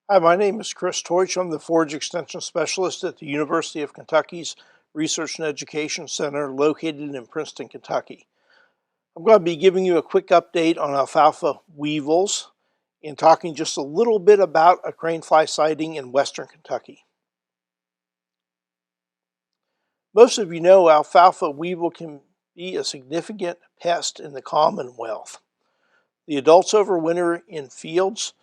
Hi, my name is Chris Teutsch. I'm the Forage Extension Specialist at the University of Kentucky's Research and Education Center located in Princeton, Kentucky. I'm going to be giving you a quick update on alfalfa weevils and talking just a little bit about a crane fly sighting in western Kentucky. Most of you know alfalfa weevil can be a significant pest in the Commonwealth. The adults overwinter in fields.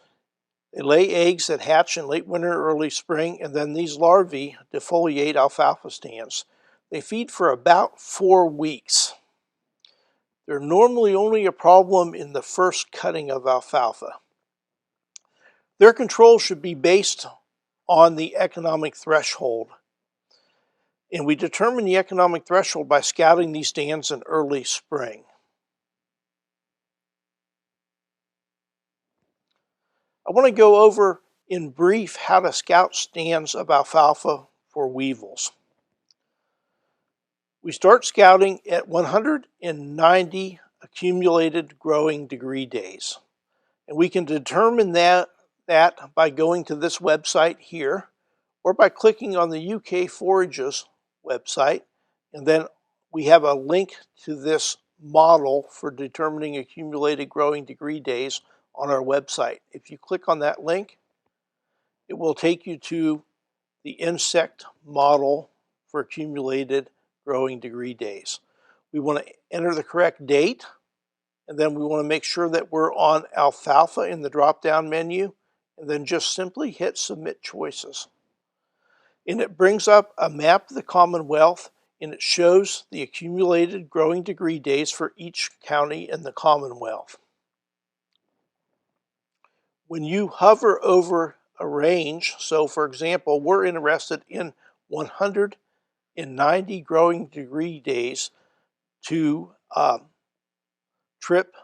They lay eggs that hatch in late winter or early spring, and then these larvae defoliate alfalfa stands. They feed for about 4 weeks. They're normally only a problem in the first cutting of alfalfa. Their control should be based on the economic threshold. And we determine the economic threshold by scouting these stands in early spring. I want to go over in brief how to scout stands of alfalfa for weevils. We start scouting at 190 accumulated growing degree days. And we can determine that by going to this website here, or by clicking on the UK Forages website, and then we have a link to this model for determining accumulated growing degree days on our website. If you click on that link, it will take you to the insect model for accumulated growing degree days. We want to enter the correct date, and then we want to make sure that we're on alfalfa in the drop-down menu, and then just simply hit Submit Choices. And it brings up a map of the Commonwealth, and it shows the accumulated growing degree days for each county in the Commonwealth. When you hover over a range, so for example, we're interested in 190 growing degree days to trip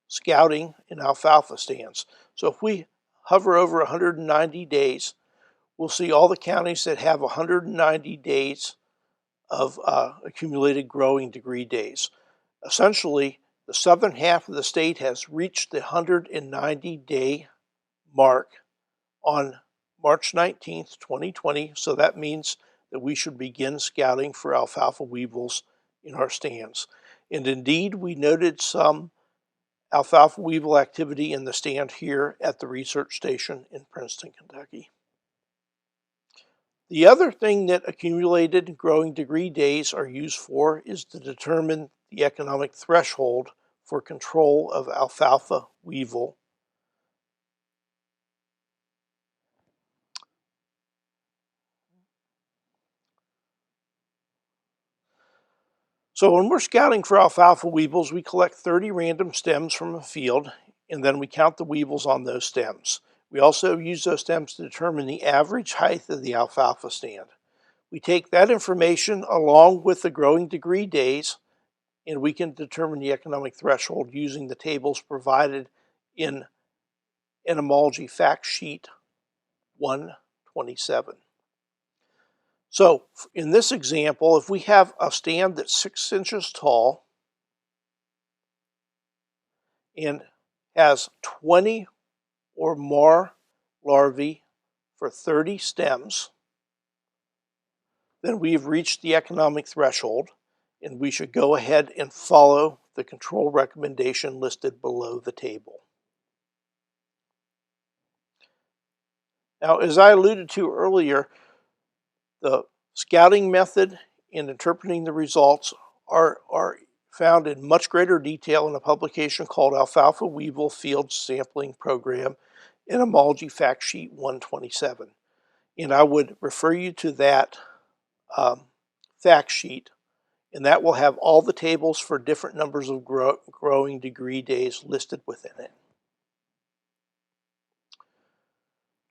scouting in alfalfa stands. So if we hover over 190 days, we'll see all the counties that have 190 days of accumulated growing degree days. Essentially, the southern half of the state has reached the 190-day mark on March 19th, 2020, so that means that we should begin scouting for alfalfa weevils in our stands. And indeed, we noted some alfalfa weevil activity in the stand here at the research station in Princeton, Kentucky. The other thing that accumulated growing degree days are used for is to determine the economic threshold for control of alfalfa weevil. So when we're scouting for alfalfa weevils, we collect 30 random stems from a field, and then we count the weevils on those stems. We also use those stems to determine the average height of the alfalfa stand. We take that information along with the growing degree days, and we can determine the economic threshold using the tables provided in Entomology Fact Sheet 127. So in this example, if we have a stand that's 6 inches tall and has 20 or more larvae for 30 stems, then we've reached the economic threshold, and we should go ahead and follow the control recommendation listed below the table. Now, as I alluded to earlier, the scouting method and interpreting the results are found in much greater detail in a publication called Alfalfa Weevil Field Sampling Program, Entomology Fact Sheet 127. And I would refer you to that fact sheet, and that will have all the tables for different numbers of growing degree days listed within it.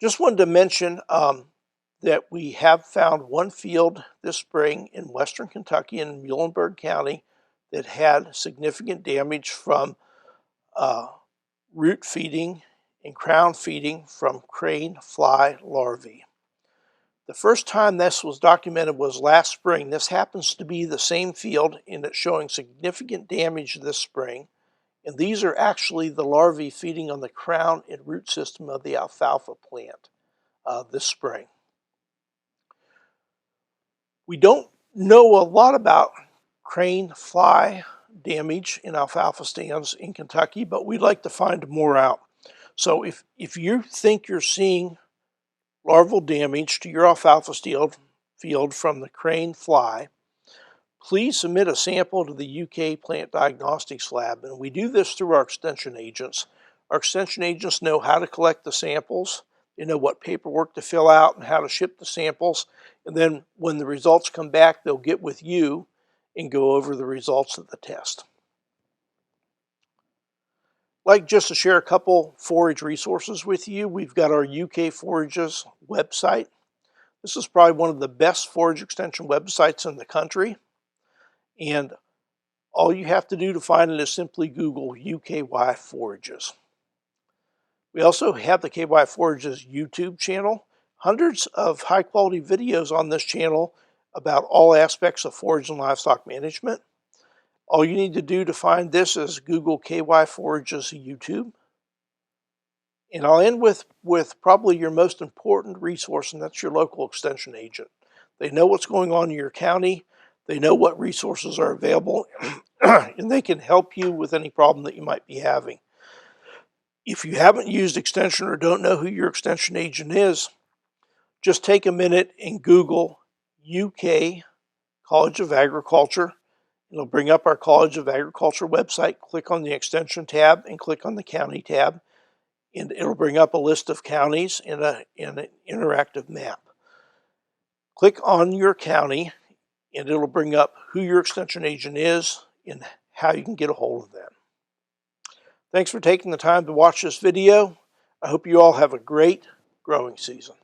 Just wanted to mention that we have found one field this spring in western Kentucky in Muhlenberg County that had significant damage from root feeding and crown feeding from crane fly larvae. The first time this was documented was last spring. This happens to be the same field, and it's showing significant damage this spring. And these are actually the larvae feeding on the crown and root system of the alfalfa plant this spring. We don't know a lot about crane fly damage in alfalfa stands in Kentucky, but we'd like to find more out. So if you think you're seeing larval damage to your alfalfa field from the crane fly, please submit a sample to the UK Plant Diagnostics Lab. And we do this through our extension agents. Our extension agents know how to collect the samples, they know what paperwork to fill out and how to ship the samples. And then when the results come back, they'll get with you and go over the results of the test. I'd like just to share a couple forage resources with you. We've got our UK Forages website. This is probably one of the best forage extension websites in the country. And all you have to do to find it is simply Google UKY Forages. We also have the KY Forages YouTube channel. Hundreds of high quality videos on this channel about all aspects of forage and livestock management. All you need to do to find this is Google KY Forages YouTube. And I'll end with probably your most important resource, and that's your local extension agent. They know what's going on in your county. They know what resources are available, and they can help you with any problem that you might be having. If you haven't used extension or don't know who your extension agent is, just take a minute and Google UK College of Agriculture. It'll bring up our College of Agriculture website. Click on the extension tab and click on the county tab, and it'll bring up a list of counties in an interactive map. Click on your county, and it'll bring up who your extension agent is and how you can get a hold of them. Thanks for taking the time to watch this video. I hope you all have a great growing season.